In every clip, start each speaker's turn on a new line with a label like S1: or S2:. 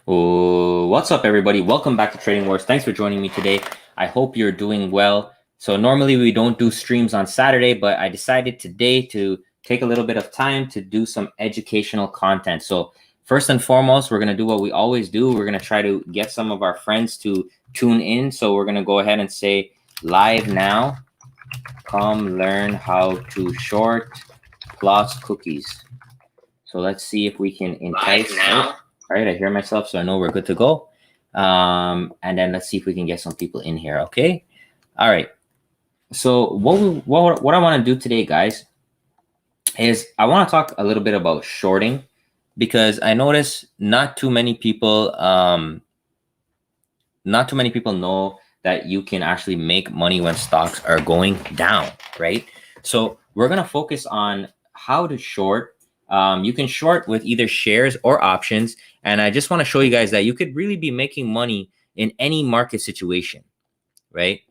S1: Oh, what's up, everybody? Welcome back to Trading Wars. Thanks for joining me today. I hope you're doing well. So normally we don't do streams on Saturday, but I decided today to take a little bit of time to do some educational content. So first and foremost, we're going to do what we always do. We're going to try to get some of our friends to tune in. So we're going to go ahead and say live now. Come learn how to short plots cookies. So let's see if we can entice now. All right, I hear myself, so I know we're good to go. And then let's see if we can get some people in here. Okay. All right. So what I want to do today, guys, is I want to talk a little bit about shorting, because I notice not too many people know that you can actually make money when stocks are going down, right? So we're gonna focus on how to short. You can short with either shares or options. And I just want to show you guys that you could really be making money in any market situation, right?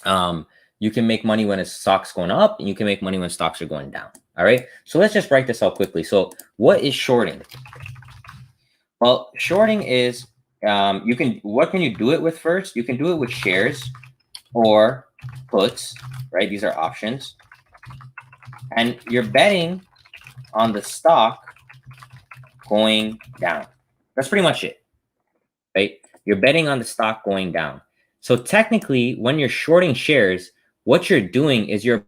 S1: You can make money when a stock's going up, and you can make money when stocks are going down. All right. So let's just write this out quickly. So what is shorting? Well, shorting is what can you do it with first? You can do it with shares or puts, right? These are options. And you're betting on the stock going down. That's pretty much it, right? You're betting on the stock going down. So technically, when you're shorting shares, what you're doing is you're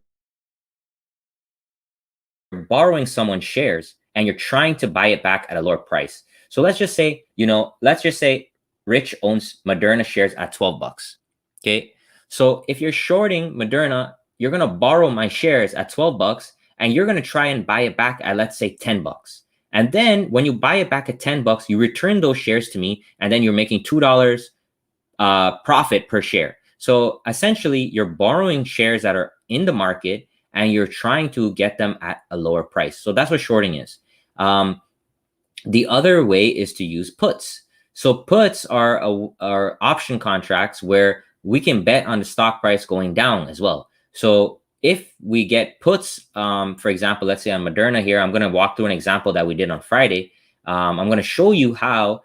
S1: borrowing someone's shares and you're trying to buy it back at a lower price. So let's just say, Rich owns Moderna shares at 12 bucks. Okay. So if you're shorting Moderna, you're going to borrow my shares at 12 bucks and you're going to try and buy it back at, let's say, 10 bucks. And then when you buy it back at 10 bucks, you return those shares to me, and then you're making $2 profit per share. So essentially, you're borrowing shares that are in the market and you're trying to get them at a lower price. So that's what shorting is. The other way is to use puts. So puts are option contracts where we can bet on the stock price going down as well. So if we get puts, for example, let's say on Moderna here, I'm going to walk through an example that we did on Friday. I'm going to show you how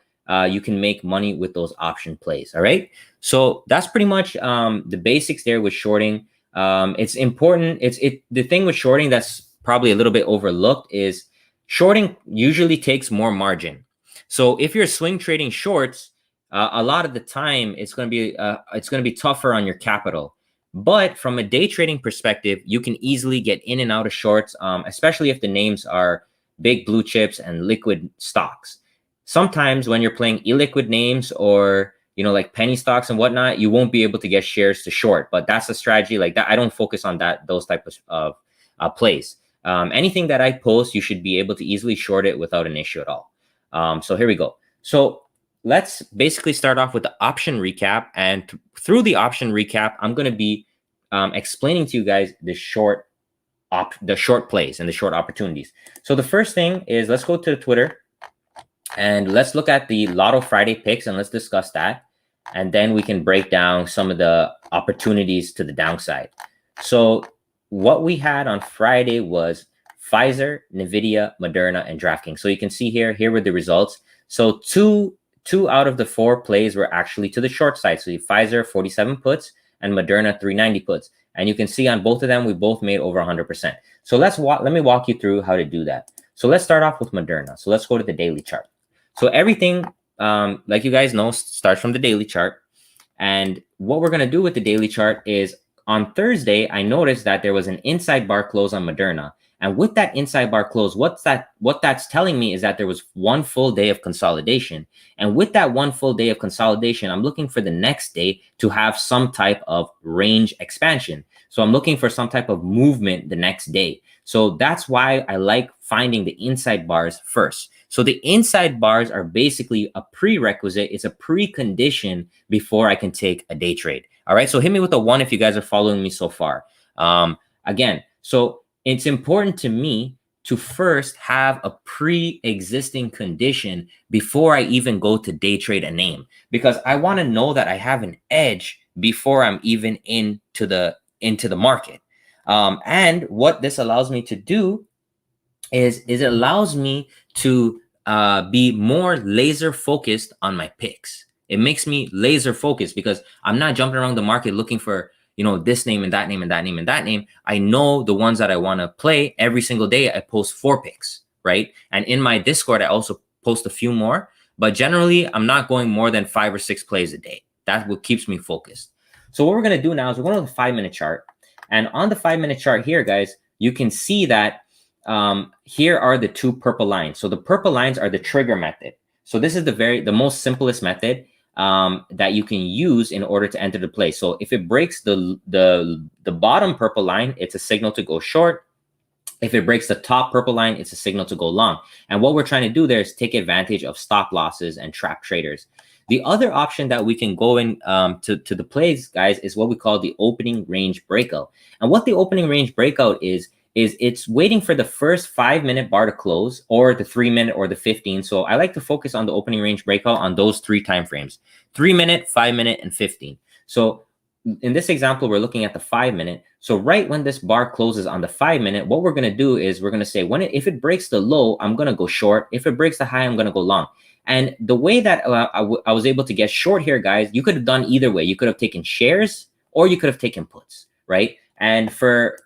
S1: you can make money with those option plays. All right. So that's pretty much the basics there with shorting. It's important. The thing with shorting that's probably a little bit overlooked is shorting usually takes more margin. So if you're swing trading shorts, a lot of the time it's going to be tougher on your capital. But from a day trading perspective, you can easily get in and out of shorts, especially if the names are big blue chips and liquid stocks. Sometimes when you're playing illiquid names or like penny stocks and whatnot, you won't be able to get shares to short. But that's a strategy like that. I don't focus on those types of plays. Anything that I post, you should be able to easily short it without an issue at all. So here we go. So let's basically start off with the option recap. And through the option recap, I'm going to be explaining to you guys the short plays and the short opportunities. So the first thing is, let's go to Twitter and let's look at the Lotto Friday picks and let's discuss that. And then we can break down some of the opportunities to the downside. So what we had on Friday was Pfizer, Nvidia, Moderna, and DraftKings. So you can see here were the results. So two out of the 4 plays were actually to the short side. So Pfizer 47 puts and Moderna 390 puts. And you can see on both of them, we both made over 100%. So let me walk you through how to do that. So let's start off with Moderna. So let's go to the daily chart. So everything, like you guys know, starts from the daily chart. And what we're going to do with the daily chart is, on Thursday, I noticed that there was an inside bar close on Moderna. And with that inside bar close, what that's telling me is that there was one full day of consolidation. And with that one full day of consolidation, I'm looking for the next day to have some type of range expansion. So I'm looking for some type of movement the next day. So that's why I like finding the inside bars first. So the inside bars are basically a prerequisite. It's a precondition before I can take a day trade. All right. So hit me with a 1 if you guys are following me so far. Again, so it's important to me to first have a pre-existing condition before I even go to day trade a name, because I want to know that I have an edge before I'm even into the market. And what this allows me to do is it allows me to be more laser focused on my picks. It makes me laser focused because I'm not jumping around the market looking for, you know, this name and that name and that name and that name. I know the ones that I want to play. Every single day I post 4 picks, right? And in my Discord, I also post a few more, but generally I'm not going more than 5 or 6 plays a day. That's what keeps me focused. So what we're going to do now is we're going to the 5-minute chart. And on the 5-minute chart here, guys, you can see that here are the 2 purple lines. So the purple lines are the trigger method. So this is the most simplest method that you can use in order to enter the play. So if it breaks the bottom purple line, it's a signal to go short. If it breaks the top purple line, it's a signal to go long. And what we're trying to do there is take advantage of stop losses and trap traders. The other option that we can go in to the plays, guys, is what we call the opening range breakout. And what the opening range breakout is it's waiting for the first 5-minute bar to close, or the 3-minute or the 15. So I like to focus on the opening range breakout on those 3 time frames: 3-minute, 5-minute, and 15. So in this example, we're looking at the 5-minute. So right when this bar closes on the 5-minute, what we're going to do is we're going to say, if it breaks the low, I'm going to go short. If it breaks the high, I'm going to go long. And the way that I was able to get short here, guys, you could have done either way. You could have taken shares or you could have taken puts, right? And for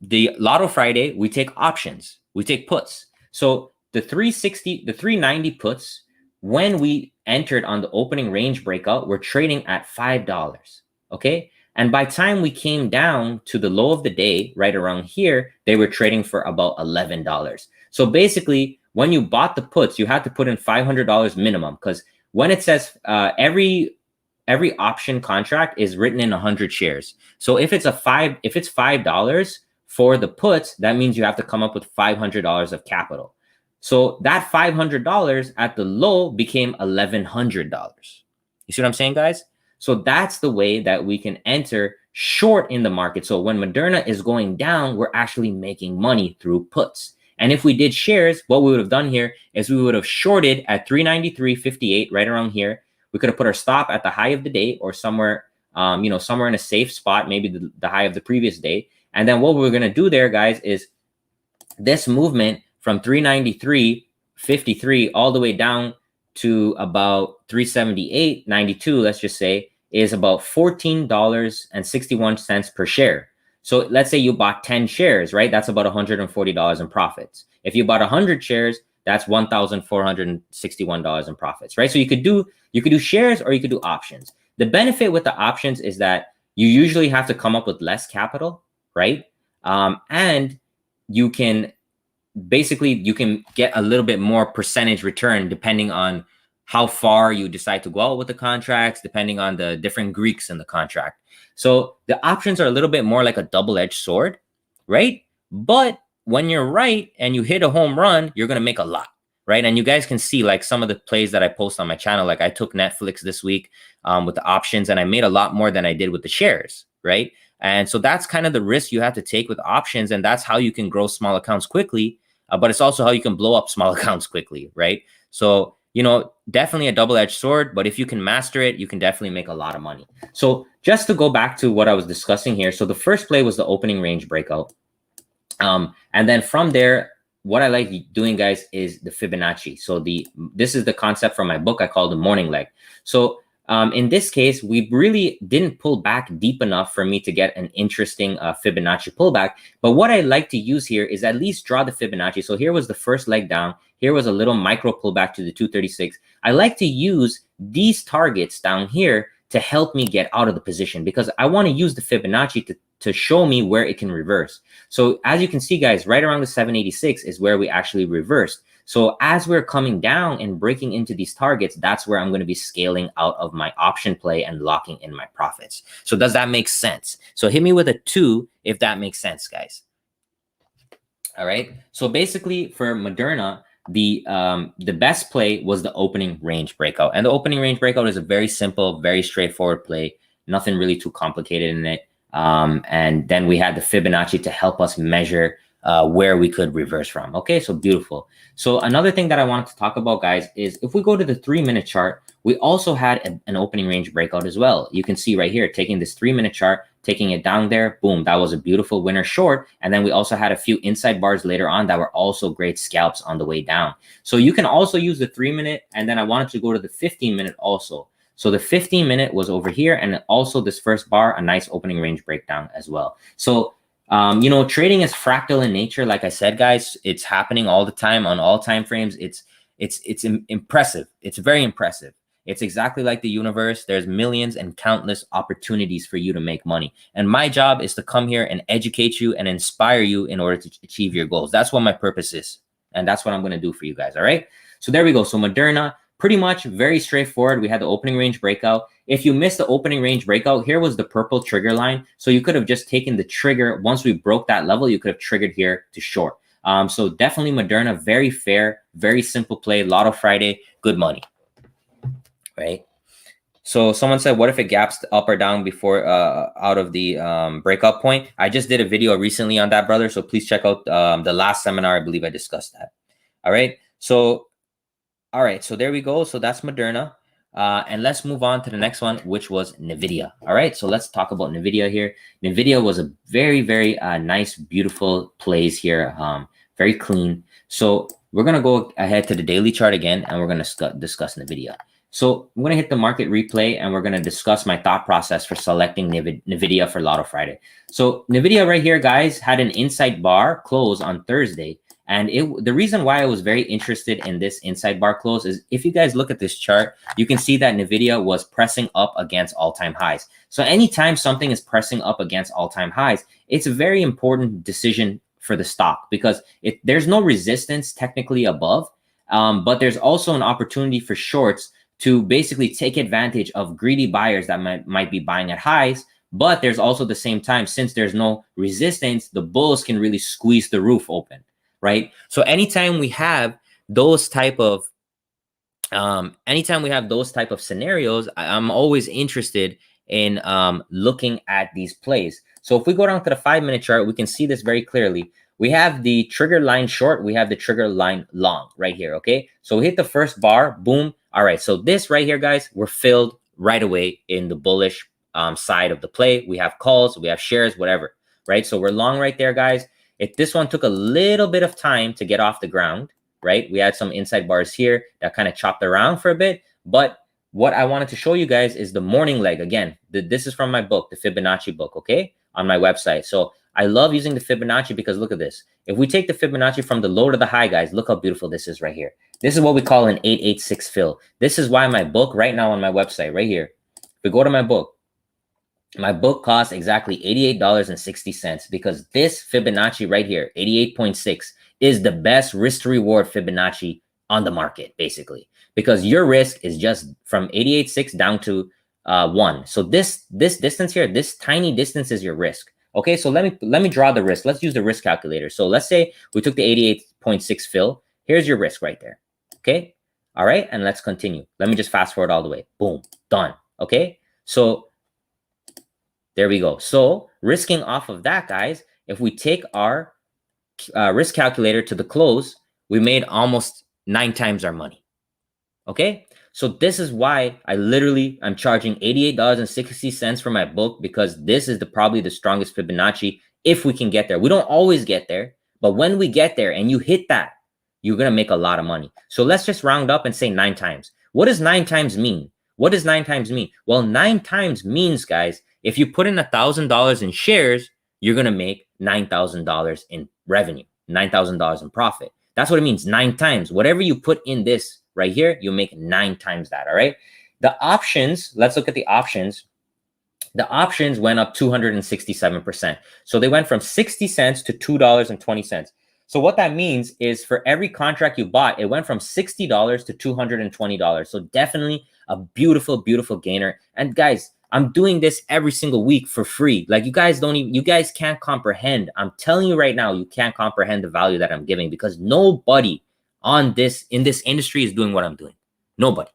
S1: the Lotto Friday, we take options. We take puts. So the 390 puts, when we entered on the opening range breakout, we're trading at $5. Okay. And by time we came down to the low of the day, right around here, they were trading for about $11. So basically, when you bought the puts, you had to put in $500 minimum, because when it says every option contract is written in 100 shares. So if it's $5 for the puts, that means you have to come up with $500 of capital. So that $500 at the low became $1,100. You see what I'm saying, guys? So that's the way that we can enter short in the market. So when Moderna is going down, we're actually making money through puts. And if we did shares, what we would have done here is we would have shorted at 393.58, right around here. We could have put our stop at the high of the day, or somewhere, somewhere in a safe spot, maybe the high of the previous day. And then what we're going to do there, guys, is this movement from 393.53 all the way down to about 378.92, let's just say, is about $14.61 per share. So let's say you bought 10 shares, right? That's about $140 in profits. If you bought 100 shares, that's $1,461 in profits, right? So you could do shares or you could do options. The benefit with the options is that you usually have to come up with less capital, right? And you can get a little bit more percentage return depending on how far you decide to go out with the contracts, depending on the different Greeks in the contract. So the options are a little bit more like a double-edged sword, right? But when you're right and you hit a home run, you're going to make a lot, right? And you guys can see like some of the plays that I post on my channel. Like I took Netflix this week with the options, and I made a lot more than I did with the shares, right? And so that's kind of the risk you have to take with options, and that's how you can grow small accounts quickly, but it's also how you can blow up small accounts quickly, right? So, definitely a double-edged sword, but if you can master it, you can definitely make a lot of money. So just to go back to what I was discussing here. So the first play was the opening range breakout. And then from there, what I like doing, guys, is the Fibonacci. So this is the concept from my book I call the morning leg. So in this case, we really didn't pull back deep enough for me to get an interesting Fibonacci pullback. But what I like to use here is at least draw the Fibonacci. So here was the first leg down. Here was a little micro pullback to the 236. I like to use these targets down here to help me get out of the position, because I want to use the Fibonacci to show me where it can reverse. So as you can see, guys, right around the 786 is where we actually reversed. So as we're coming down and breaking into these targets, that's where I'm going to be scaling out of my option play and locking in my profits. So does that make sense? So hit me with a 2 if that makes sense, guys. All right. So basically for Moderna, the best play was the opening range breakout. And the opening range breakout is a very simple, very straightforward play. Nothing really too complicated in it. And then we had the Fibonacci to help us measure where we could reverse from. Okay, so beautiful. So another thing that I wanted to talk about, guys, is if we go to the 3-minute chart, we also had an opening range breakout as well. You can see right here, taking this 3-minute chart, taking it down there, boom, that was a beautiful winner short. And then we also had a few inside bars later on that were also great scalps on the way down. So you can also use the 3-minute, and then I wanted to go to the 15-minute also. So the 15-minute was over here, and also this first bar, a nice opening range breakdown as well. So you know, trading is fractal in nature. Like I said, guys, it's happening all the time on all time frames. It's impressive. It's very impressive. It's exactly like the universe. There's millions and countless opportunities for you to make money. And my job is to come here and educate you and inspire you in order to achieve your goals. That's what my purpose is. And that's what I'm going to do for you guys. All right. So there we go. So Moderna, pretty much very straightforward. We had the opening range breakout. If you missed the opening range breakout, here was the purple trigger line. So you could have just taken the trigger. Once we broke that level, you could have triggered here to short. So definitely Moderna, very fair, very simple play. Lotto Friday, good money. Right. So someone said, what if it gaps up or down before out of the breakout point? I just did a video recently on that, brother. So please check out the last seminar. I believe I discussed that. All right. So, all right. So there we go. So that's Moderna. And let's move on to the next one, which was Nvidia. All right. So let's talk about Nvidia here. Nvidia was a very, very nice, beautiful plays here. Very clean. So we're going to go ahead to the daily chart again, and we're going to discuss Nvidia. So I'm going to hit the market replay, and we're going to discuss my thought process for selecting Nvidia for Lotto Friday. So Nvidia right here, guys, had an inside bar close on Thursday. And the reason why I was very interested in this inside bar close is if you guys look at this chart, you can see that Nvidia was pressing up against all-time highs. So anytime something is pressing up against all-time highs, it's a very important decision for the stock because there's no resistance technically above, but there's also an opportunity for shorts to basically take advantage of greedy buyers that might be buying at highs. But there's also the same time, since there's no resistance, the bulls can really squeeze the roof open, right? So anytime we have those type of scenarios, I'm always interested in looking at these plays. So if we go down to the 5-minute chart, we can see this very clearly. We have the trigger line short, we have the trigger line long right here, okay? So we hit the first bar, boom. All right, so this right here, guys, we're filled right away in the bullish side of the play. We have calls, we have shares, whatever, right? So we're long right there, guys. If this one took a little bit of time to get off the ground, right? We had some inside bars here that kind of chopped around for a bit. But what I wanted to show you guys is the morning leg. Again, this is from my book, the Fibonacci book, okay? On my website. So I love using the Fibonacci because look at this. If we take the Fibonacci from the low to the high, guys, look how beautiful this is right here. This is what we call an 886 fill. This is why my book right now on my website right here, if we go to my book costs exactly $88.60 because this Fibonacci right here, 88.6, is the best risk to reward Fibonacci on the market, basically, because your risk is just from 88.6 down to 1. So this distance here, this tiny distance is your risk. Okay, so let me draw the risk. Let's use the risk calculator. So let's say we took the 88.6 fill. Here's your risk right there. Okay, all right, and let's continue. Let me just fast forward all the way. Boom, done. Okay, so there we go. So risking off of that, guys, if we take our risk calculator to the close, we made almost 9 times our money. Okay, so this is why I'm charging $88.60 for my book, because this is probably the strongest Fibonacci if we can get there. We don't always get there, but when we get there and you hit that, you're going to make a lot of money. So let's just round up and say 9 times. What does 9 times mean? What does 9 times mean? Well, 9 times means, guys, if you put in $1,000 in shares, you're going to make $9,000 in revenue, $9,000 in profit. That's what it means, 9 times. Whatever you put in this right here, you'll make 9 times that, all right? The options, let's look at the options. The options went up 267%. So they went from 60 cents to $2.20. So what that means is for every contract you bought, it went from $60 to $220. So definitely a beautiful, beautiful gainer. And guys, I'm doing this every single week for free. Like you guys can't comprehend. I'm telling you right now, you can't comprehend the value that I'm giving because nobody in this industry is doing what I'm doing. Nobody.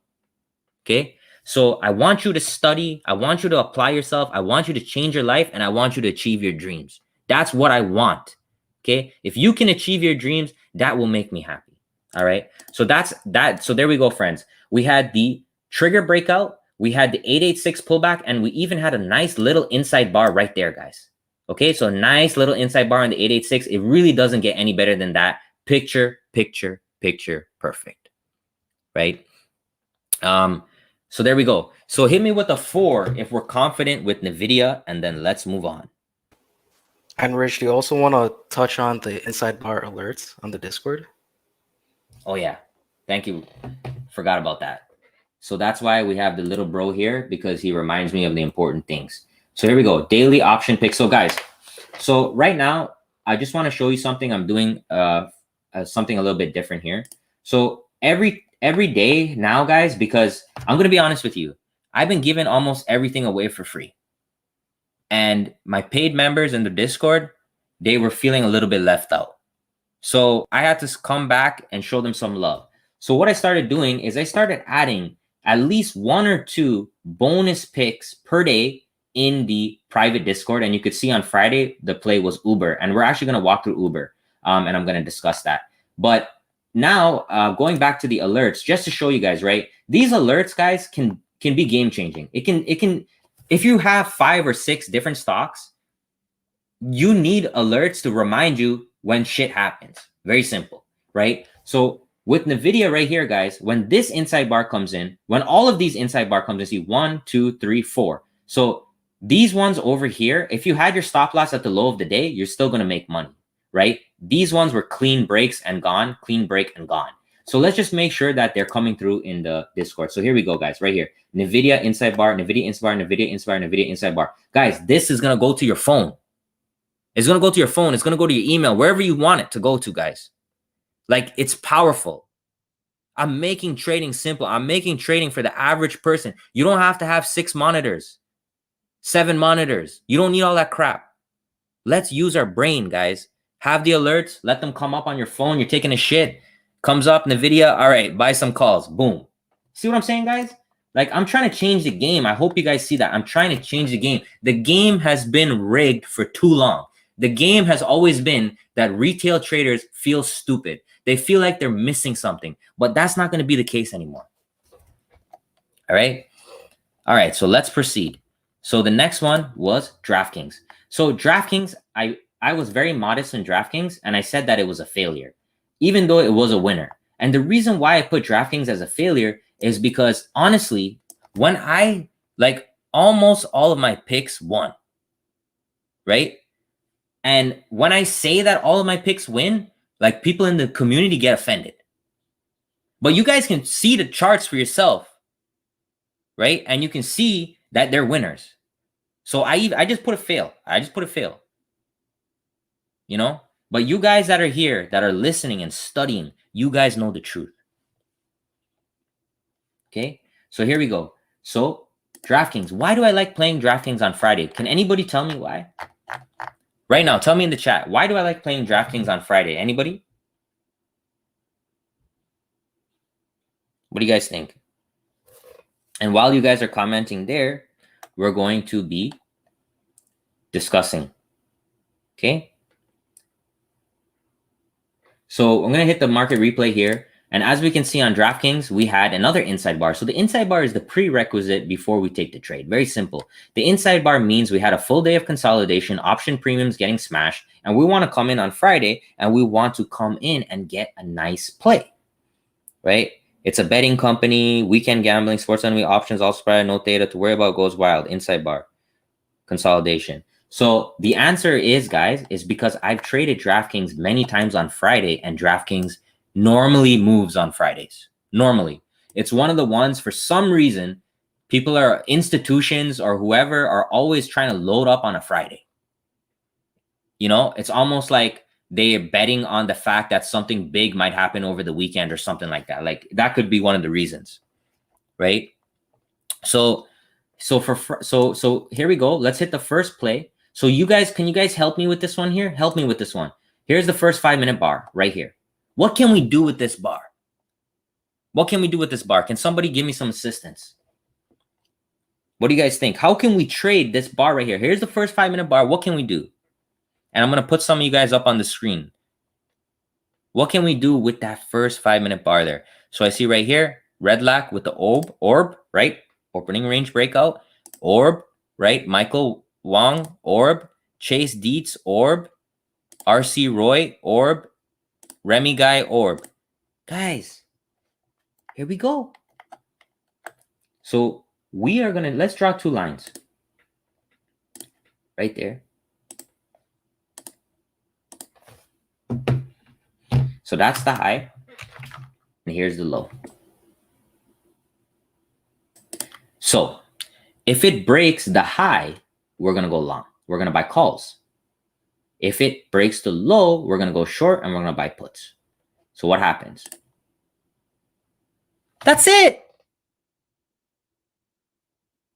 S1: Okay. So I want you to study. I want you to apply yourself. I want you to change your life and I want you to achieve your dreams. That's what I want. Okay. If you can achieve your dreams, that will make me happy. All right. So that's that. So there we go, friends. We had the trigger breakout. We had the 886 pullback, and we even had a nice little inside bar right there, guys. Okay. So nice little inside bar on the 886. It really doesn't get any better than that. Picture perfect. Right. So there we go. So hit me with a 4 if we're confident with Nvidia, and then let's move on.
S2: And Rich, do you also want to touch on the inside bar alerts on the Discord?
S1: Oh yeah, thank you. Forgot about that. So that's why we have the little bro here, because he reminds me of the important things. So here we go, daily option pick. So guys, so right now I just want to show you something. I'm doing something a little bit different here. So every day now, guys, because I'm gonna be honest with you, I've been giving almost everything away for free. And my paid members in the Discord, they were feeling a little bit left out. So I had to come back and show them some love. So what I started doing is I started adding at least 1 or 2 bonus picks per day in the private Discord. And you could see on Friday, the play was Uber. And we're actually going to walk through Uber. And I'm going to discuss that. But now going back to the alerts, just to show you guys, right? These alerts, guys, can be game changing. It can, if you have 5 or 6 different stocks, you need alerts to remind you when shit happens. Very simple, right? So with Nvidia right here, guys, when this inside bar comes in, when all of these inside bar comes in, see 1, 2, 3, 4. So these ones over here, if you had your stop loss at the low of the day, you're still going to make money, right? These ones were clean breaks and gone, clean break and gone. So let's just make sure that they're coming through in the Discord. So here we go, guys, right here. Nvidia inside bar, Nvidia inside bar, Nvidia inside bar, Nvidia inside bar. Guys, this is going to go to your phone. It's going to go to your phone. It's going to go to your email, wherever you want it to go to, guys. Like, it's powerful. I'm making trading simple. I'm making trading for the average person. You don't have to have 6 monitors, 7 monitors. You don't need all that crap. Let's use our brain, guys. Have the alerts. Let them come up on your phone. You're taking a shit. Comes up, Nvidia. All right, buy some calls. Boom. See what I'm saying, guys? Like, I'm trying to change the game. I hope you guys see that. I'm trying to change the game. The game has been rigged for too long. The game has always been that retail traders feel stupid. They feel like they're missing something, but that's not going to be the case anymore. All right. All right. So let's proceed. So the next one was DraftKings. So DraftKings, I was very modest in DraftKings, and I said that it was a failure, even though it was a winner. And the reason why I put DraftKings as a failure is because, honestly, when I, like, almost all of my picks won, right? And when I say that all of my picks win, like, people in the community get offended. But you guys can see the charts for yourself, right? And you can see that they're winners. So I just put a fail. I just put a fail. You know? But you guys that are here, that are listening and studying, you guys know the truth. Okay? So here we go. So DraftKings. Why do I like playing DraftKings on Friday? Can anybody tell me why? Right now, tell me in the chat. Why do I like playing DraftKings on Friday? Anybody? What do you guys think? And while you guys are commenting there, we're going to be discussing. Okay? So I'm going to hit the market replay here. And as we can see on DraftKings, we had another inside bar. So the inside bar is the prerequisite before we take the trade. Very simple. The inside bar means we had a full day of consolidation, option premiums getting smashed, and we want to come in on Friday, and we want to come in and get a nice play, right? It's a betting company, weekend gambling, sports enemy options, all spread, no data to worry about, goes wild, inside bar, consolidation. So the answer is, guys, is because I've traded DraftKings many times on Friday, and DraftKings normally moves on Fridays. Normally. It's one of the ones, for some reason, people are, institutions or whoever, are always trying to load up on a Friday. You know, it's almost like they're betting on the fact that something big might happen over the weekend or something like that. Like, that could be one of the reasons, right? So here we go. Let's hit the first play. So you guys, can you guys help me with this one here? Help me with this one. Here's the first 5-minute bar right here. What can we do with this bar? What can we do with this bar? Can somebody give me some assistance? What do you guys think? How can we trade this bar right here? Here's the first 5-minute bar. What can we do? And I'm going to put some of you guys up on the screen. What can we do with that first 5-minute bar there? So I see right here, Red Lack with the orb, right? Opening range breakout, orb, right? Michael Wong, orb, Chase Dietz, orb, RC Roy, orb, Remy Guy, orb. Guys, here we go. So we are gonna, let's draw 2 lines. Right there. So that's the high, and here's the low. So if it breaks the high, we're gonna go long. We're gonna buy calls. If it breaks the low, we're gonna go short and we're gonna buy puts. So what happens? That's it.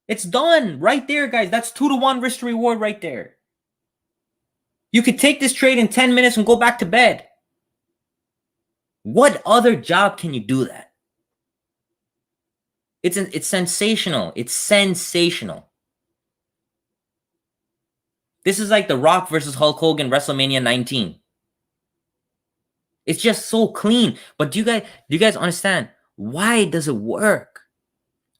S1: It's done right there, guys. That's 2-to-1 risk to reward right there. You could take this trade in 10 minutes and go back to bed. What other job can you do that? It's sensational. It's sensational. This is like The Rock versus Hulk Hogan WrestleMania 19. It's just so clean. But do you guys understand? Why does it work?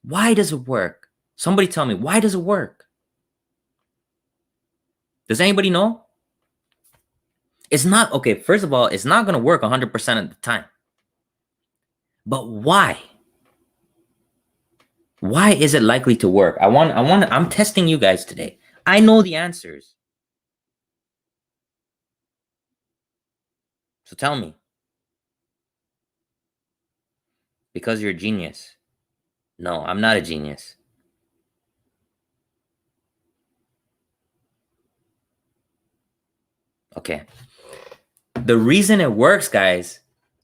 S1: Why does it work? Somebody tell me, why does it work? Does anybody know? It's not, okay, first of all, it's not going to work 100% of the time. But why? Why is it likely to work? I'm testing you guys today. I know the answers. So tell me. Because you're a genius. No, I'm not a genius. Okay. The reason it works, guys,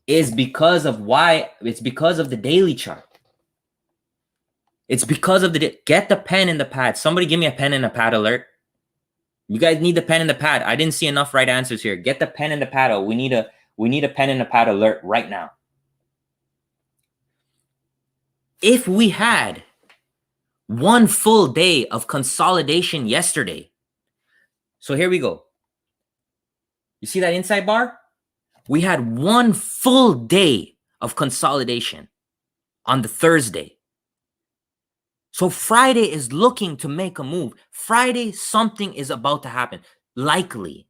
S1: is because of it's because of the daily chart. It's because of get the pen and the pad. Somebody give me a pen and a pad alert. You guys need the pen and the pad. I didn't see enough right answers here. Get the pen and the pad. We need a pen and a pad alert right now. If we had one full day of consolidation yesterday, so here we go. You see that inside bar? We had one full day of consolidation on the Thursday. So Friday is looking to make a move. Friday, something is about to happen. Likely.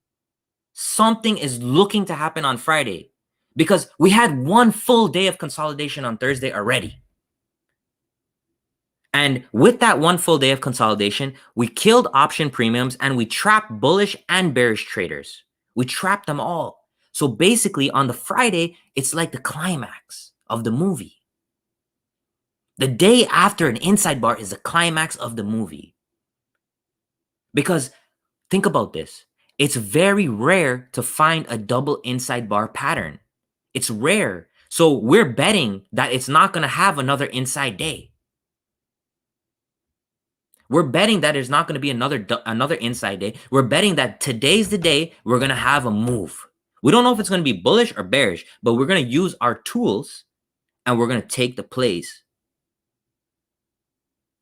S1: Something is looking to happen on Friday because we had one full day of consolidation on Thursday already. And with that one full day of consolidation, we killed option premiums and we trapped bullish and bearish traders. We trapped them all. So basically on the Friday, it's like the climax of the movie. The day after an inside bar is the climax of the movie. Because think about this. It's very rare to find a double inside bar pattern. It's rare. So we're betting that it's not going to have another inside day. We're betting that there's not going to be another inside day. We're betting that today's the day we're going to have a move. We don't know if it's going to be bullish or bearish, but we're going to use our tools and we're going to take the plays.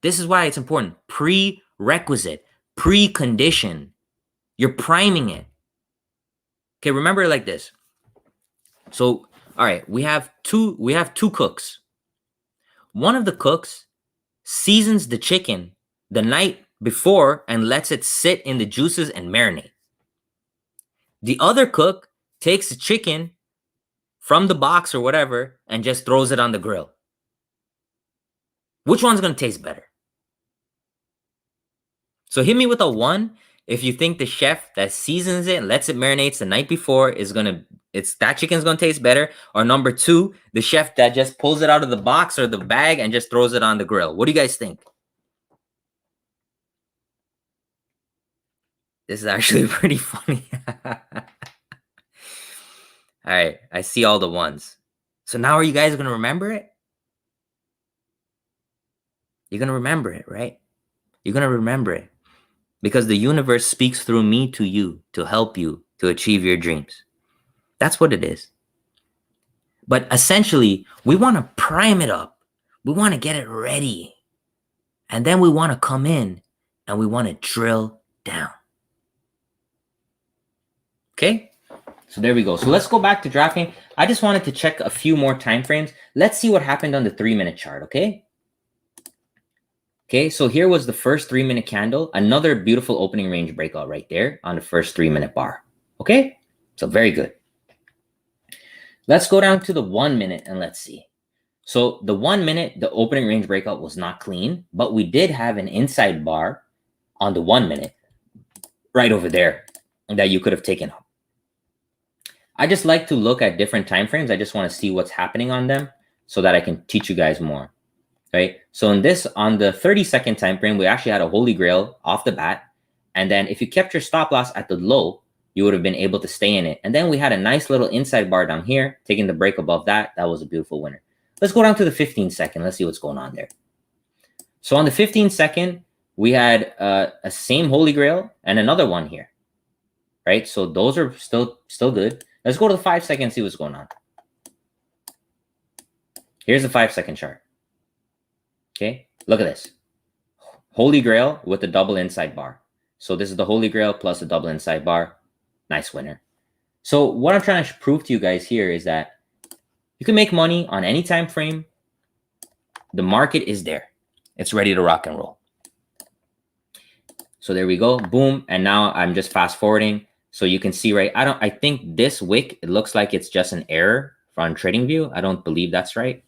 S1: This is why it's important. Prerequisite, precondition. You're priming it. Okay, remember it like this. So, all right, we have two cooks. One of the cooks seasons the chicken the night before and lets it sit in the juices and marinate. The other cook takes the chicken from the box or whatever and just throws it on the grill. Which one's going to taste better? So hit me with a 1 if you think the chef that seasons it and lets it marinate the night before that chicken's going to taste better. Or number 2, the chef that just pulls it out of the box or the bag and just throws it on the grill. What do you guys think? This is actually pretty funny. All right, I see all the ones. So now are you guys going to remember it? You're going to remember it, right? You're going to remember it. Because the universe speaks through me to you to help you to achieve your dreams. That's what it is. But essentially, we want to prime it up. We want to get it ready. And then we want to come in and we want to drill down. Okay, so there we go. So let's go back to DraftKings. I just wanted to check a few more time frames. Let's see what happened on the 3-minute chart. Okay, so here was the first 3-minute candle. Another beautiful opening range breakout right there on the first 3-minute bar. Okay, so very good. Let's go down to the 1 minute and let's see. So the 1 minute, the opening range breakout was not clean, but we did have an inside bar on the 1 minute right over there that you could have taken up. I just like to look at different time frames. I just want to see what's happening on them so that I can teach you guys more. Right? So in this, on the 30-second time frame, we actually had a holy grail off the bat. And then if you kept your stop loss at the low, you would have been able to stay in it. And then we had a nice little inside bar down here, taking the break above that. That was a beautiful winner. Let's go down to the 15-second. Let's see what's going on there. So on the 15-second, we had a same holy grail and another one here. Right? So those are still good. Let's go to the 5-second and see what's going on. Here's the 5-second chart. Okay, look at this. Holy grail with a double inside bar. So this is the holy grail plus a double inside bar. Nice winner. So what I'm trying to prove to you guys here is that you can make money on any time frame. The market is there. It's ready to rock and roll. So there we go. Boom. And now I'm just fast forwarding. So you can see, right? I think this wick, it looks like it's just an error from Tradingview. I don't believe that's right.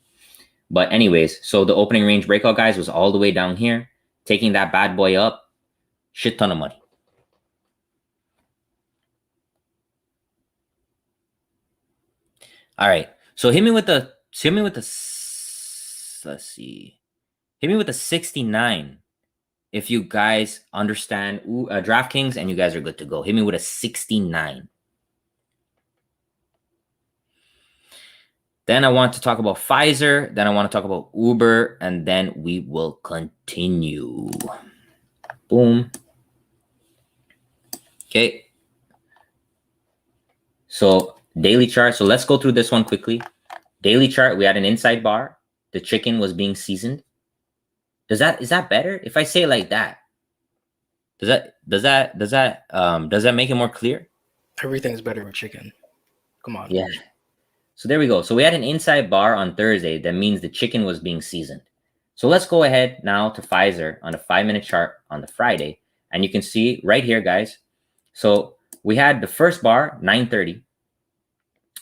S1: But anyways, so the opening range breakout, guys, was all the way down here, taking that bad boy up, shit ton of money. All right, so hit me with the, let's see, hit me with the 69. If you guys understand DraftKings and you guys are good to go, hit me with a 69. Then I want to talk about Pfizer. Then I want to talk about Uber. And then we will continue. Boom. Okay. So daily chart. So let's go through this one quickly. Daily chart. We had an inside bar. The chicken was being seasoned. Is that better? If I say it like that, does that make it more clear?
S2: Everything's better with chicken. Come on.
S1: Yeah. So there we go. So we had an inside bar on Thursday. That means the chicken was being seasoned. So let's go ahead now to Pfizer on a 5-minute chart on the Friday. And you can see right here, guys. So we had the first bar, 930.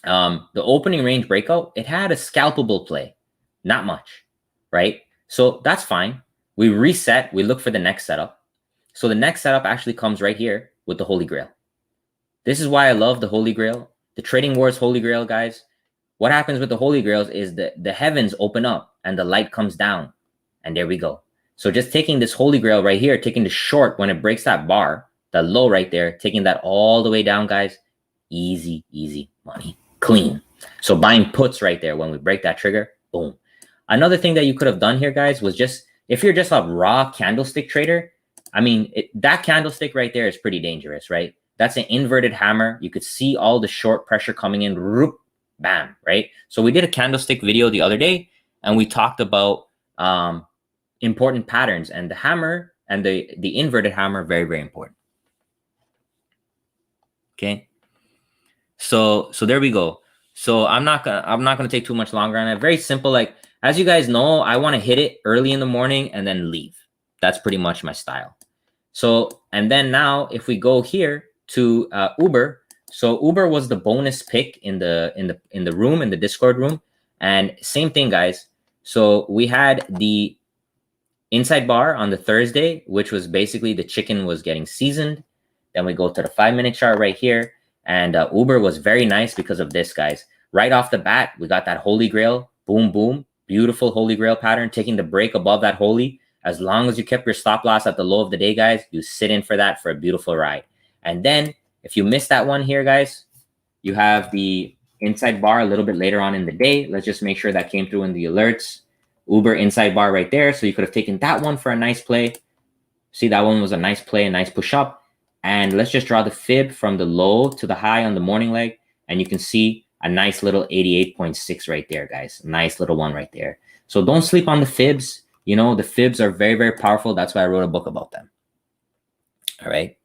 S1: The opening range breakout, it had a scalpable play. Not much, right? So that's fine. We reset. We look for the next setup. So the next setup actually comes right here with the Holy Grail. This is why I love the Holy Grail. The Trading Wars Holy Grail, guys. What happens with the Holy Grails is that the heavens open up and the light comes down. And there we go. So just taking this Holy Grail right here, taking the short when it breaks that bar, the low right there, taking that all the way down, guys. Easy, easy money. Clean. So buying puts right there when we break that trigger, boom. Another thing that you could have done here, guys, was just, if you're just a raw candlestick trader, I mean, that candlestick right there is pretty dangerous, right? That's an inverted hammer. You could see all the short pressure coming in, whoop, bam, right? So we did a candlestick video the other day, and we talked about important patterns, and the hammer and the inverted hammer, very, very important. Okay. So there we go. So I'm not gonna take too much longer on it. Very simple. Like, as you guys know, I want to hit it early in the morning and then leave. That's pretty much my style. So, and then now if we go here to Uber, so Uber was the bonus pick in the room, in the Discord room, and same thing, guys. So we had the inside bar on the Thursday, which was basically the chicken was getting seasoned. Then we go to the 5-minute chart right here, and Uber was very nice because of this, guys. Right off the bat, we got that Holy Grail, boom, boom, beautiful Holy Grail pattern, taking the break above that Holy. As long as you kept your stop loss at the low of the day, guys, you sit in for that for a beautiful ride. And then if you missed that one here, guys, you have the inside bar a little bit later on in the day. Let's just make sure that came through in the alerts. Uber inside bar right there. So you could have taken that one for a nice play. See, that one was a nice play, a nice push up. And let's just draw the fib from the low to the high on the morning leg. And you can see a nice little 88.6 right there, guys. Nice little one right there. So don't sleep on the fibs. You know, the fibs are very, very powerful. That's why I wrote a book about them. All right.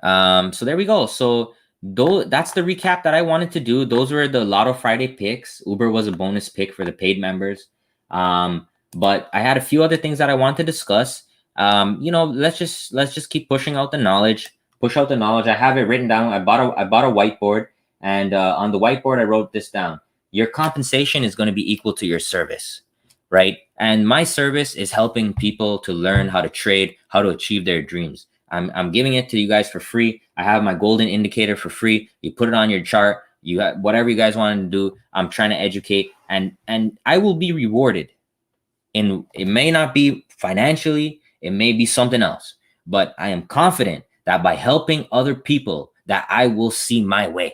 S1: So there we go. So though that's the recap that I wanted to do. Those were the Lotto Friday picks. Uber was a bonus pick for the paid members. But I had a few other things that I want to discuss. Let's just keep pushing out the knowledge. Push out the knowledge. I have it written down. I bought a whiteboard, and on the whiteboard I wrote this down. Your compensation is going to be equal to your service, right? And my service is helping people to learn how to trade, how to achieve their dreams. I'm giving it to you guys for free. I have my golden indicator for free. You put it on your chart. You have whatever you guys want to do. I'm trying to educate, and I will be rewarded. And it may not be financially, it may be something else, but I am confident that by helping other people, that I will see my way.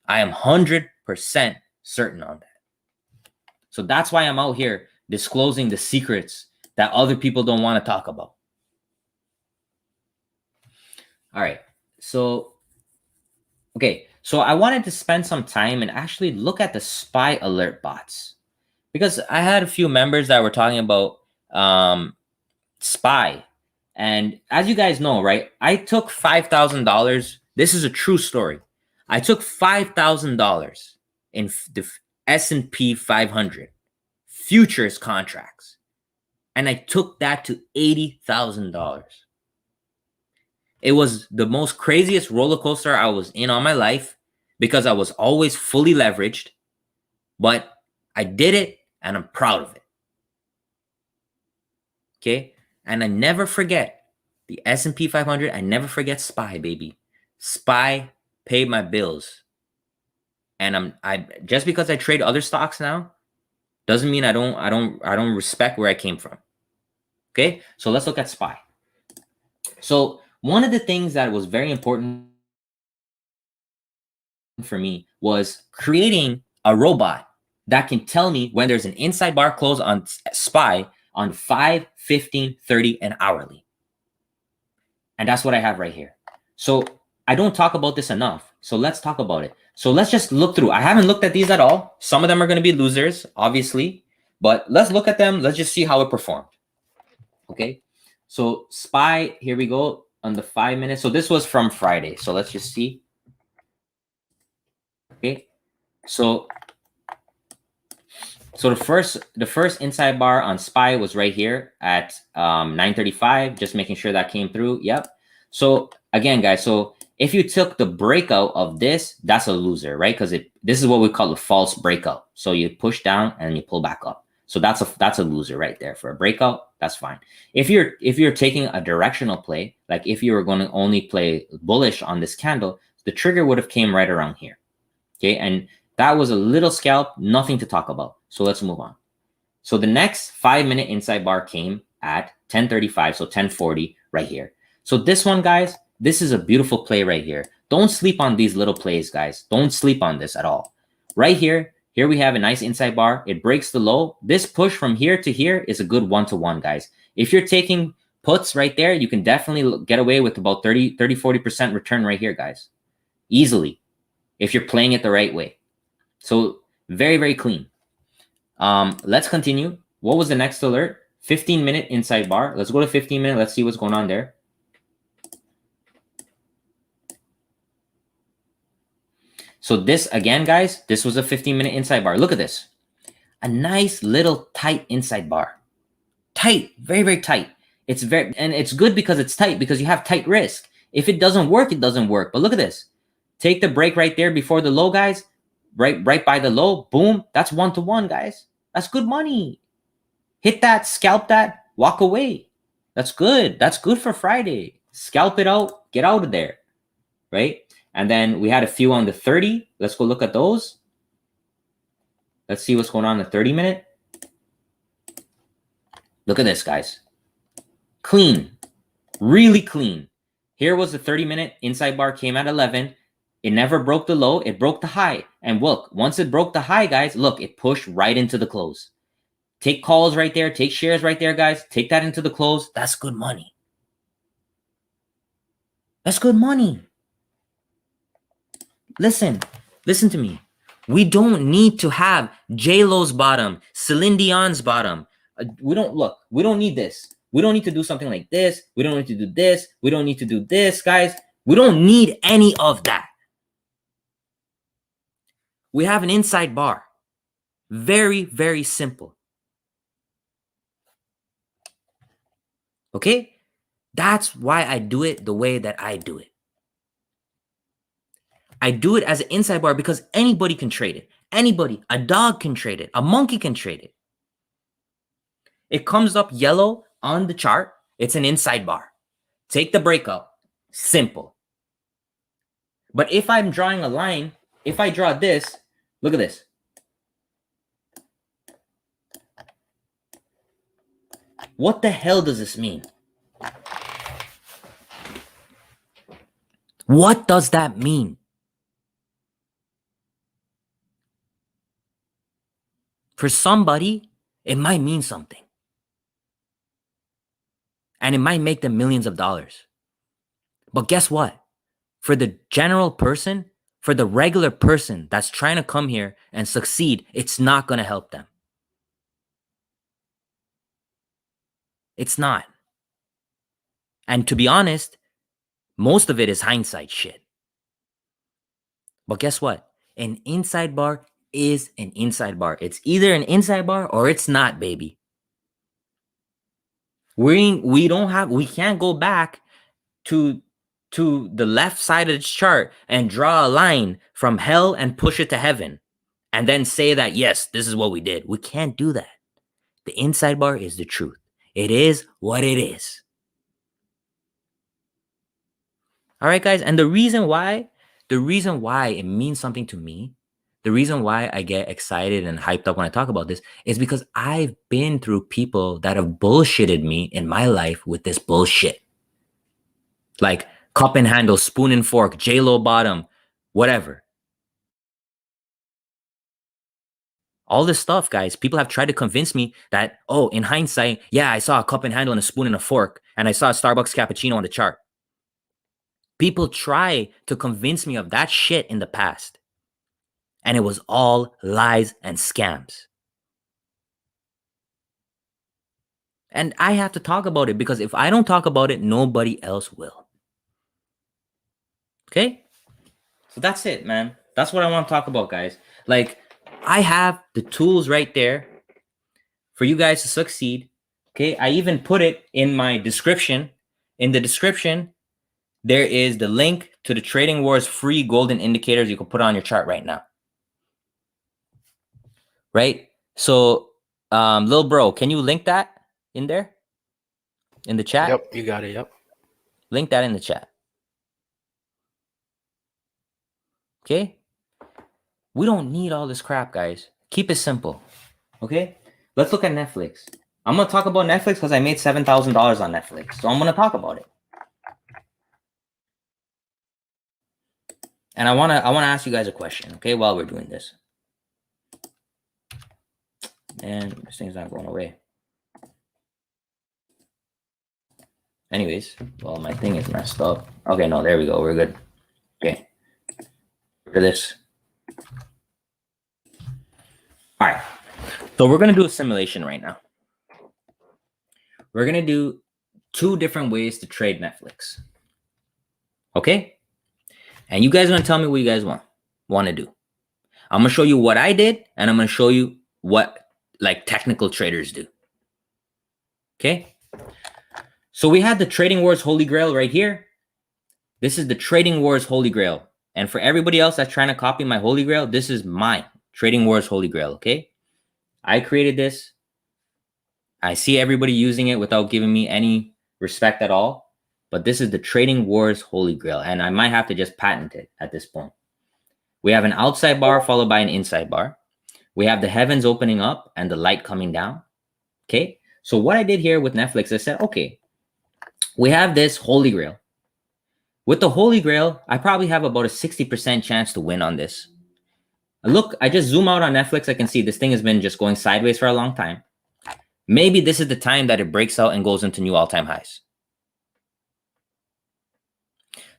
S1: I am 100% certain on that. So that's why I'm out here disclosing the secrets that other people don't want to talk about. All right. So I wanted to spend some time and actually look at the SPY alert bots, because I had a few members that were talking about SPY. And as you guys know, right, I took $5,000. This is a true story. I took $5,000 in the S&P 500 futures contracts, and I took that to $80,000. It was the most craziest roller coaster I was in all my life, because I was always fully leveraged, but I did it and I'm proud of it. Okay? And I never forget the S&P 500. I never forget SPY, baby. SPY paid my bills. And I just because I trade other stocks now doesn't mean I don't respect where I came from. Okay? So let's look at SPY. So one of the things that was very important for me was creating a robot that can tell me when there's an inside bar close on SPY on 5, 15, 30, and hourly. And that's what I have right here. So I don't talk about this enough. So let's talk about it. So let's just look through. I haven't looked at these at all. Some of them are going to be losers, obviously. But let's look at them. Let's just see how it performed. Okay. So SPY, here we go on the 5 minutes. So this was from Friday. So let's just see. Okay. So the first inside bar on SPY was right here at 9:35. Just making sure that came through. Yep. So again, guys, so if you took the breakout of this, that's a loser, right? Because this is what we call a false breakout. So you push down and you pull back up. So that's a loser right there. For a breakout, that's fine. If you're taking a directional play, like if you were going to only play bullish on this candle, the trigger would have came right around here. Okay, and that was a little scalp, nothing to talk about. So let's move on. So the next 5 minute inside bar came at 10:35, so 10:40 right here. So this one, guys, this is a beautiful play right here. Don't sleep on these little plays, guys. Don't sleep on this at all. Right here we have a nice inside bar. It breaks the low. This push from here to here is a good 1-to-1, guys. If you're taking puts right there, you can definitely get away with about 40% return right here, guys. Easily, if you're playing it the right way. So very, very clean. Let's continue. What was the next alert? 15 minute inside bar. Let's go to 15 minute. Let's see what's going on there. So this again, guys, this was a 15 minute inside bar. Look at this. A nice little tight inside bar. Tight, very, very tight. And it's good because it's tight, because you have tight risk. If it doesn't work, it doesn't work. But look at this. Take the break right there before the low, guys. Right by the low. Boom. That's 1-to-1, guys. That's good money. Hit that, scalp that, walk away. That's good. That's good for Friday. Scalp it out, get out of there. Right? And then we had a few on the 30. Let's go look at those. Let's see what's going on in the 30 minute. Look at this, guys. Clean. Really clean. Here was the 30 minute inside bar, came at 11. It never broke the low. It broke the high. And look, once it broke the high, guys, look, it pushed right into the close. Take calls right there. Take shares right there, guys. Take that into the close. That's good money. That's good money. Listen to me. We don't need to have J-Lo's bottom, Celine Dion's bottom. We don't need this. We don't need to do something like this. We don't need to do this. We don't need to do this, guys. We don't need any of that. We have an inside bar. Very, very simple. Okay? That's why I do it the way that I do it. I do it as an inside bar because anybody can trade it. Anybody. A dog can trade it. A monkey can trade it. It comes up yellow on the chart. It's an inside bar. Take the breakout. Simple. But if I'm drawing a line, if I draw this, look at this. What the hell does this mean? What does that mean? For somebody, it might mean something. And it might make them millions of dollars. But guess what? For the general person, for the regular person that's trying to come here and succeed, it's not going to help them. It's not. And to be honest, most of it is hindsight shit. But guess what? An inside bar is an inside bar. It's either an inside bar or it's not, baby. We can't go back to the left side of the chart and draw a line from hell and push it to heaven and then say that, yes, this is what we did. We can't do that. The inside bar is the truth. It is what it is. All right, guys. And the reason why it means something to me, the reason why I get excited and hyped up when I talk about this is because I've been through people that have bullshitted me in my life with this bullshit. Like cup and handle, spoon and fork, J-Lo bottom, whatever. All this stuff, guys, people have tried to convince me that, oh, in hindsight, yeah, I saw a cup and handle and a spoon and a fork, and I saw a Starbucks cappuccino on the chart. People try to convince me of that shit in the past. And it was all lies and scams. And I have to talk about it because if I don't talk about it, nobody else will. Okay? So that's it, man. That's what I want to talk about, guys. Like, I have the tools right there for you guys to succeed. Okay? I even put it in my description. In the description, there is the link to the Trading Wars free golden indicators you can put on your chart right now. Right? So, little bro, can you link that in there? In the chat?
S2: Yep, you got it, yep.
S1: Link that in the chat. Okay? We don't need all this crap, guys. Keep it simple. Okay? Let's look at Netflix. I'm going to talk about Netflix because I made $7,000 on Netflix. So I'm going to talk about it. And I want to ask you guys a question, okay, while we're doing this. And this thing's not going away. Anyways, well, my thing is messed up. Okay, no, there we go. We're good. Okay. For this. All right. So we're going to do a simulation right now. We're going to do 2 different ways to trade Netflix. Okay? And you guys are going to tell me what you guys want to do. I'm going to show you what I did, and I'm going to show you what like technical traders do. Okay? So we had the Trading Wars Holy Grail right here. This is the Trading Wars Holy Grail. And for everybody else that's trying to copy my Holy Grail, this is mine. Trading Wars Holy Grail, okay? I created this. I see everybody using it without giving me any respect at all. But this is the Trading Wars Holy Grail. And I might have to just patent it at this point. We have an outside bar followed by an inside bar. We have the heavens opening up and the light coming down. Okay? So what I did here with Netflix, I said, okay, we have this Holy Grail. With the Holy Grail, I probably have about a 60% chance to win on this. Look, I just zoom out on Netflix. I can see this thing has been just going sideways for a long time. Maybe this is the time that it breaks out and goes into new all-time highs.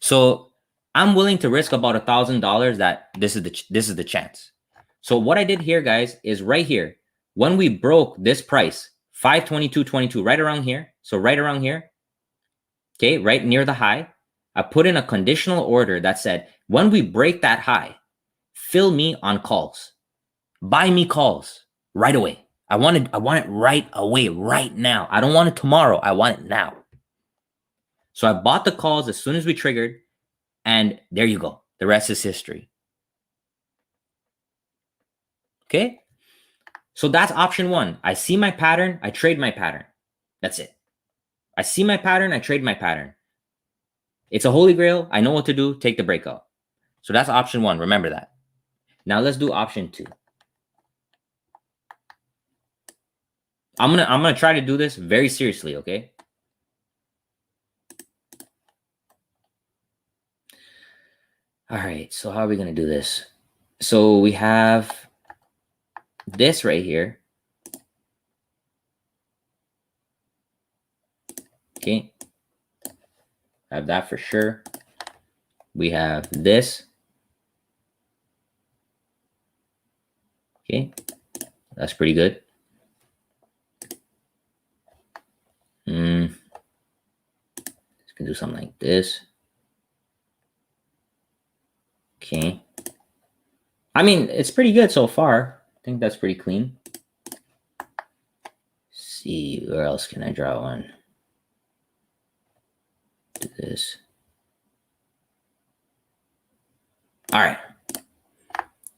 S1: So I'm willing to risk about $1,000 that this is the chance. So what I did here, guys, is right here. When we broke this price, 522.22, right around here. So right around here. Okay, right near the high. I put in a conditional order that said, when we break that high, fill me on calls. Buy me calls right away. I want it right away, right now. I don't want it tomorrow. I want it now. So I bought the calls as soon as we triggered, and there you go. The rest is history. Okay? So that's option one. I see my pattern, I trade my pattern. That's it. I see my pattern, I trade my pattern. It's a holy grail. I know what to do. Take the breakout. So that's option one. Remember that. Now let's do option two. I'm gonna try to do this very seriously, okay? All right, so how are we gonna do this? So we have this right here. Okay. I have that for sure. We have this. Okay. That's pretty good. Let's do something like this. Okay. I mean, it's pretty good so far. I think that's pretty clean. Let's see, where else can I draw one? Do this. All right.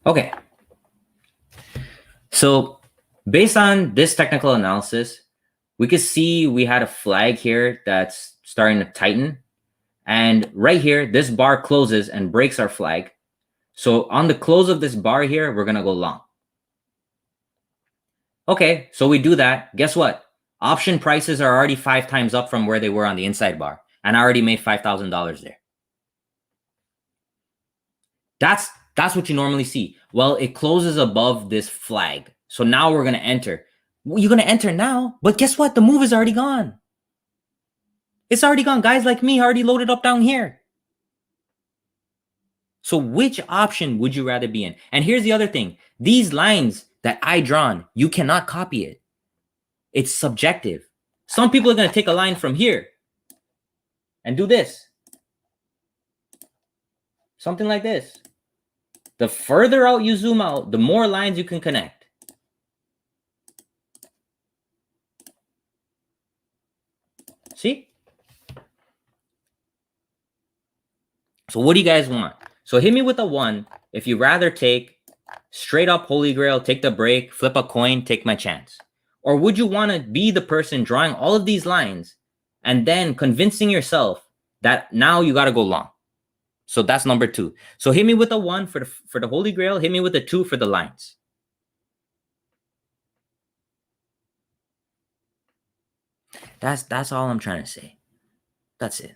S1: Okay. So based on this technical analysis, we could see we had a flag here that's starting to tighten. And right here, this bar closes and breaks our flag. So on the close of this bar here, we're going to go long. Okay, so we do that. Guess what? Option prices are already 5 times up from where they were on the inside bar. And I already made $5,000 there. That's what you normally see. Well, it closes above this flag. So now we're going to enter. Well, you're going to enter now, but guess what? The move is already gone. It's already gone. Guys like me already loaded up down here. So which option would you rather be in? And here's the other thing. These lines that I drawn, you cannot copy it. It's subjective. Some people are going to take a line from here and do this. Something like this. The further out you zoom out, the more lines you can connect. See? So what do you guys want? So hit me with a 1 if you rather take straight up Holy Grail, take the break, flip a coin, take my chance. Or would you want to be the person drawing all of these lines and then convincing yourself that now you got to go long? So that's number 2. So hit me with a 1 for the Holy Grail, hit me with a 2 for the lines. That's all I'm trying to say. That's it.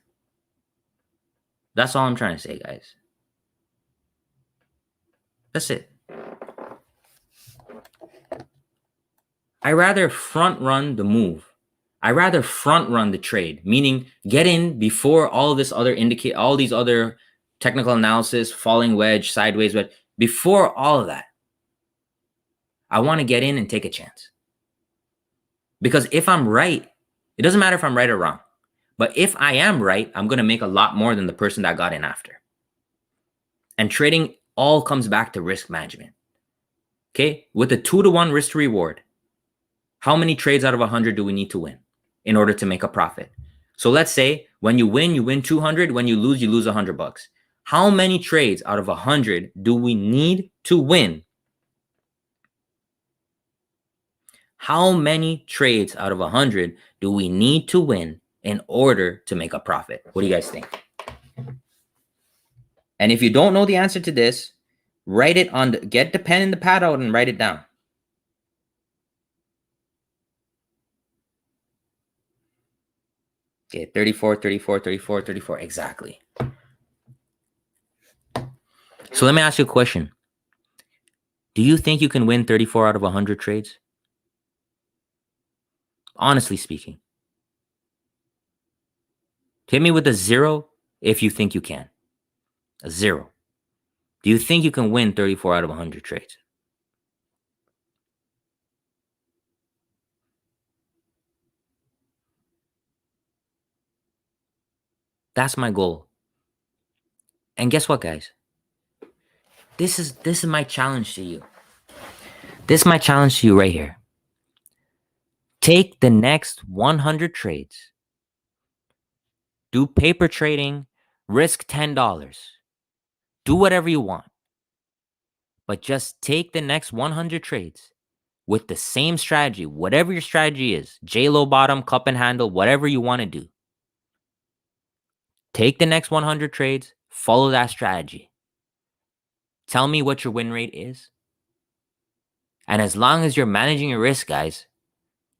S1: That's all I'm trying to say, guys. That's it. I rather front run the move. I rather front run the trade, meaning get in before all these other technical analysis, falling wedge, sideways wedge, before all of that. I want to get in and take a chance. Because if I'm right, it doesn't matter if I'm right or wrong. But if I am right, I'm going to make a lot more than the person that got in after. And trading all comes back to risk management. Okay? With a 2-to-1 risk to reward, how many trades out of 100 do we need to win in order to make a profit? So let's say when you win 200. When you lose $100. How many trades out of 100 do we need to win? How many trades out of 100 do we need to win in order to make a profit? What do you guys think? And if you don't know the answer to this, write it on get the pen and the pad out and write it down. Okay, 34, 34, 34, 34. Exactly. So let me ask you a question. Do you think you can win 34 out of 100 trades? Honestly speaking. Hit me with a 0 if you think you can. A 0. Do you think you can win 34 out of 100 trades? That's my goal. And guess what, guys? This is my challenge to you. This is my challenge to you right here. Take the next 100 trades. Do paper trading, risk $10. Do whatever you want. But just take the next 100 trades with the same strategy, whatever your strategy is, J-Lo bottom, cup and handle, whatever you want to do. Take the next 100 trades, follow that strategy. Tell me what your win rate is. And as long as you're managing your risk, guys,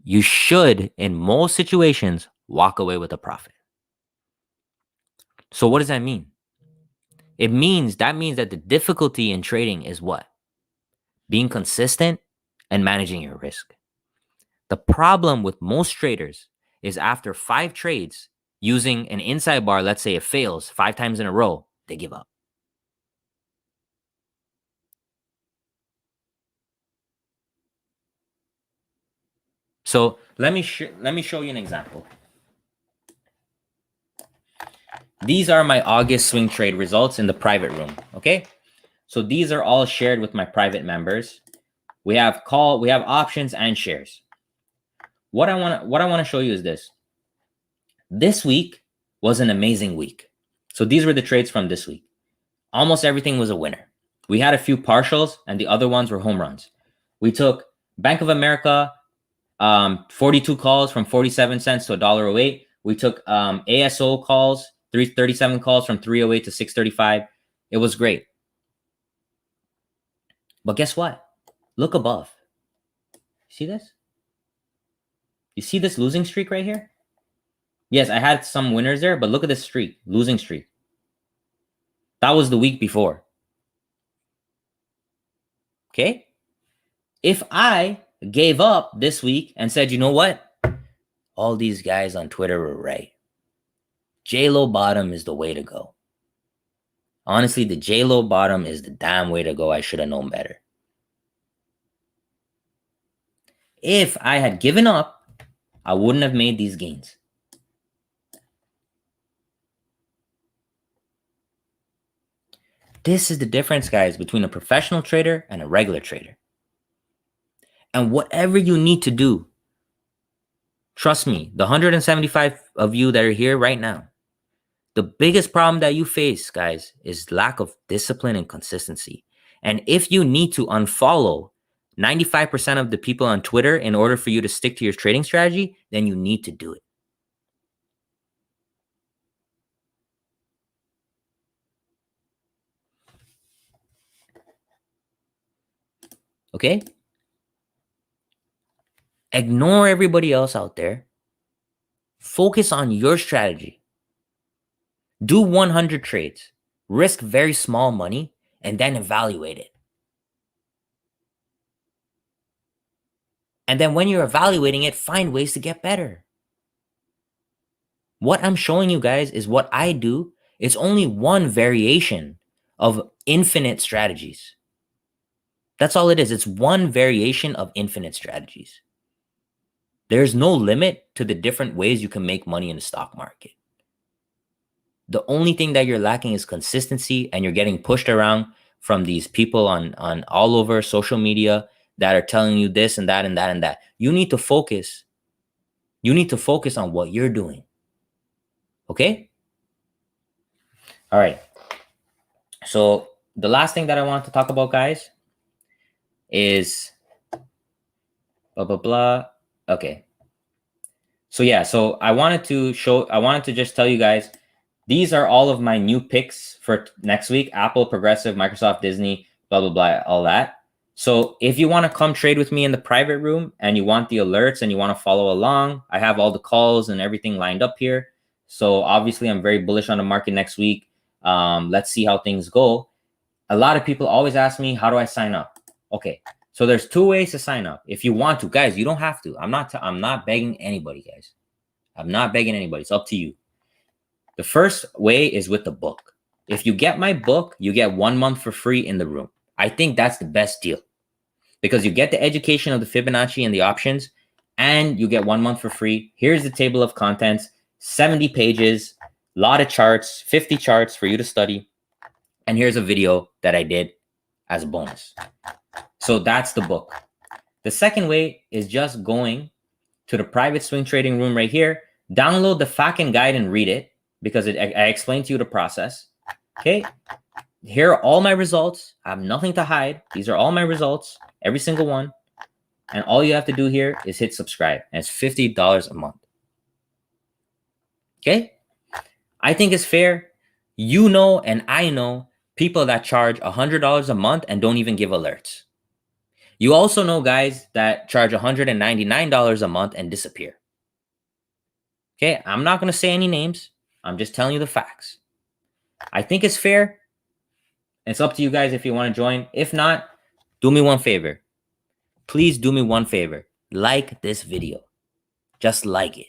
S1: you should, in most situations, walk away with a profit. So what does that mean? That means that the difficulty in trading is what? Being consistent and managing your risk. The problem with most traders is after 5 trades using an inside bar, let's say it fails 5 times in a row, they give up. So let me show you an example. These are my August swing trade results in the private room. Okay, so these are all shared with my private members. We have options and shares. What I want to show you is this. This week was an amazing week. So these were the trades from this week. Almost everything was a winner. We had a few partials and the other ones were home runs. We took Bank of America, 42 calls from 47 cents to $1.08. We took ASO calls, 337 calls from 308 to 635. It was great. But guess what? Look above. See this? You see this losing streak right here? Yes, I had some winners there, but look at this streak, losing streak. That was the week before. Okay? If I gave up this week and said, you know what? All these guys on Twitter were right. J-Lo bottom is the way to go. Honestly, the J-Lo bottom is the damn way to go. I should have known better. If I had given up, I wouldn't have made these gains. This is the difference, guys, between a professional trader and a regular trader. And whatever you need to do, trust me, the 175 of you that are here right now, the biggest problem that you face, guys, is lack of discipline and consistency. And if you need to unfollow 95% of the people on Twitter in order for you to stick to your trading strategy, then you need to do it. Okay? Ignore everybody else out there. Focus on your strategy. Do 100 trades. Risk very small money and then evaluate it. And then when you're evaluating it, find ways to get better. What I'm showing you guys is what I do. It's only one variation of infinite strategies. That's all it is. It's one variation of infinite strategies. There's no limit to the different ways you can make money in the stock market. The only thing that you're lacking is consistency, and you're getting pushed around from these people on all over social media that are telling you this and that and that and that. You need to focus. You need to focus on what you're doing. Okay? All right. So the last thing that I want to talk about, guys, is blah, blah, blah. Okay. So yeah, so I wanted to just tell you guys, these are all of my new picks for next week: Apple, Progressive, Microsoft, Disney, blah, blah, blah, all that. So if you want to come trade with me in the private room and you want the alerts and you want to follow along, I have all the calls and everything lined up here. So obviously I'm very bullish on the market next week. Let's see how things go. A lot of people always ask me, how do I sign up? Okay. So there's 2 ways to sign up. If you want to, guys, you don't have to. I'm not begging anybody, guys. I'm not begging anybody. It's up to you. The first way is with the book. If you get my book, you get 1 month for free in the room. I think that's the best deal because you get the education of the Fibonacci and the options, and you get 1 month for free. Here's the table of contents, 70 pages, a lot of charts, 50 charts for you to study. And here's a video that I did as a bonus. So that's the book. The second way is just going to the private swing trading room right here. Download the fucking guide and read it, because I explained to you the process. Okay. Here are all my results. I have nothing to hide. These are all my results, every single one. And all you have to do here is hit subscribe. And it's $50 a month. Okay. I think it's fair. You know, and I know people that charge $100 a month and don't even give alerts. You also know guys that charge $199 a month and disappear. Okay, I'm not going to say any names. I'm just telling you the facts. I think it's fair. It's up to you guys if you want to join. If not, do me one favor. Please do me one favor. Like this video. Just like it.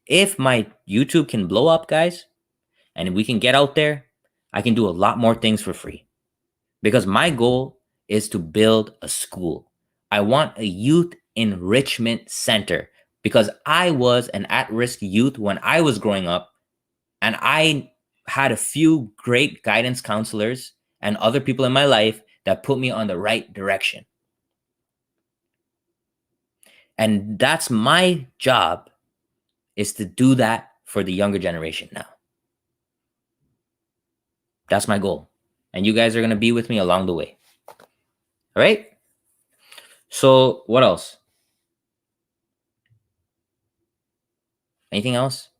S1: If my YouTube can blow up, guys, and we can get out there, I can do a lot more things for free. Because my goal is to build a school. I want a youth enrichment center, because I was an at-risk youth when I was growing up, and I had a few great guidance counselors and other people in my life that put me on the right direction. And that's my job, is to do that for the younger generation now. That's my goal. And you guys are going to be with me along the way. All right? So what else? Anything else?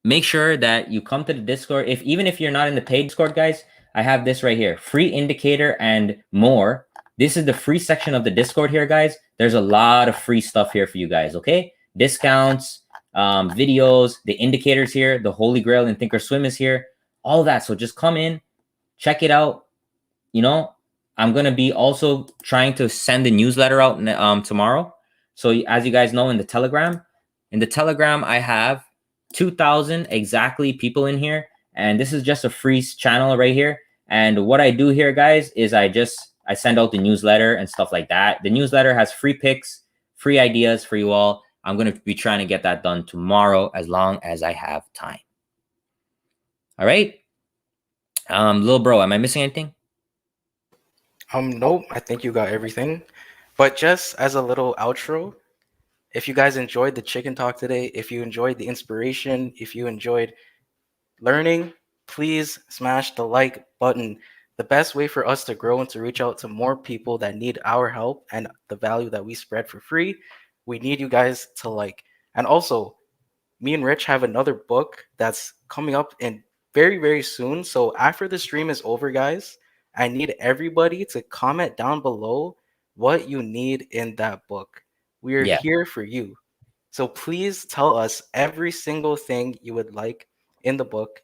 S1: Make sure that you come to the Discord. Even if you're not in the paid Discord, guys, I have this right here, free indicator and more. This is the free section of the Discord here, guys. There's a lot of free stuff here for you guys, okay? Discounts, videos, the indicators here, the Holy Grail and Thinkorswim is here, all that. So just come in, check it out. You know, I'm going to be also trying to send the newsletter out tomorrow. So as you guys know, in the Telegram, I have 2,000 exactly people in here. And this is just a free channel right here. And what I do here, guys, is I send out the newsletter and stuff like that. The newsletter has free picks, free ideas for you all. I'm going to be trying to get that done tomorrow, as long as I have time. All right. Little bro, am I missing anything?
S2: Nope, I think you got everything. But just as a little outro, if you guys enjoyed the chicken talk today, if you enjoyed the inspiration, if you enjoyed learning, please smash the like button. The best way for us to grow and to reach out to more people that need our help and the value that we spread for free, we need you guys to like. And also, me and Rich have another book that's coming up in very, very soon. So after the stream is over, guys, I need everybody to comment down below what you need in that book. We are here for you. So please tell us every single thing you would like in the book,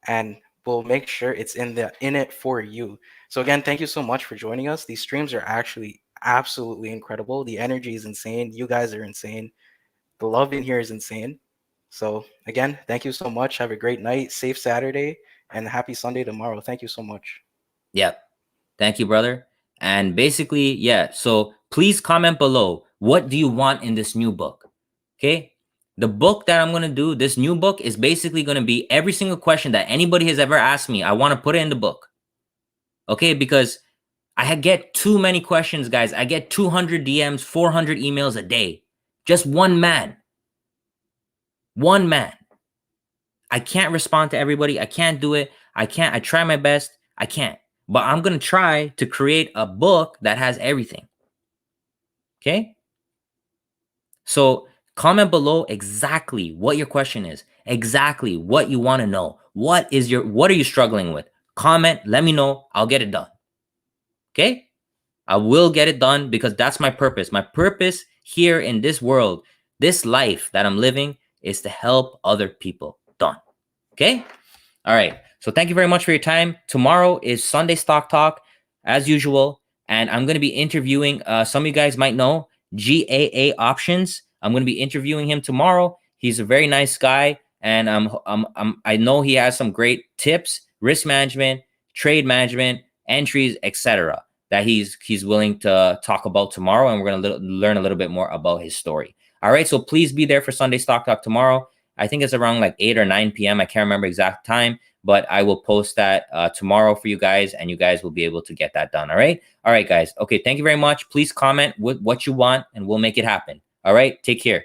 S2: and we'll make sure it's in it for you. So again, thank you so much for joining us. These streams are actually absolutely incredible. The energy is insane. You guys are insane. The love in here is insane. So again, thank you so much. Have a great night, safe Saturday, and happy Sunday tomorrow. Thank you so much.
S1: Yep. Thank you, brother. And basically, yeah, so please comment below. What do you want in this new book? Okay. The book that I'm going to do, this new book, is basically going to be every single question that anybody has ever asked me. I want to put it in the book. Okay. Because I get too many questions, guys. I get 200 DMs, 400 emails a day. Just one man. One man. I can't respond to everybody. I can't do it. I try my best. I can't. But I'm going to try to create a book that has everything. Okay? So comment below exactly what your question is, exactly what you want to know. What are you struggling with? Comment, let me know. I'll get it done. Okay? I will get it done, because that's my purpose. My purpose here in this world, this life that I'm living, is to help other people. Done. Okay? All right. So thank you very much for your time. Tomorrow is Sunday Stock Talk, as usual. And I'm going to be interviewing, some of you guys might know, GAA Options. I'm going to be interviewing him tomorrow. He's a very nice guy. And I know he has some great tips, risk management, trade management, entries, etc., that he's willing to talk about tomorrow. And we're going to learn a little bit more about his story. All right. So please be there for Sunday Stock Talk tomorrow. I think it's around like 8 or 9 p.m. I can't remember exact time, but I will post that tomorrow for you guys, and you guys will be able to get that done. All right. All right, guys. Okay. Thank you very much. Please comment with what you want, and we'll make it happen. All right. Take care.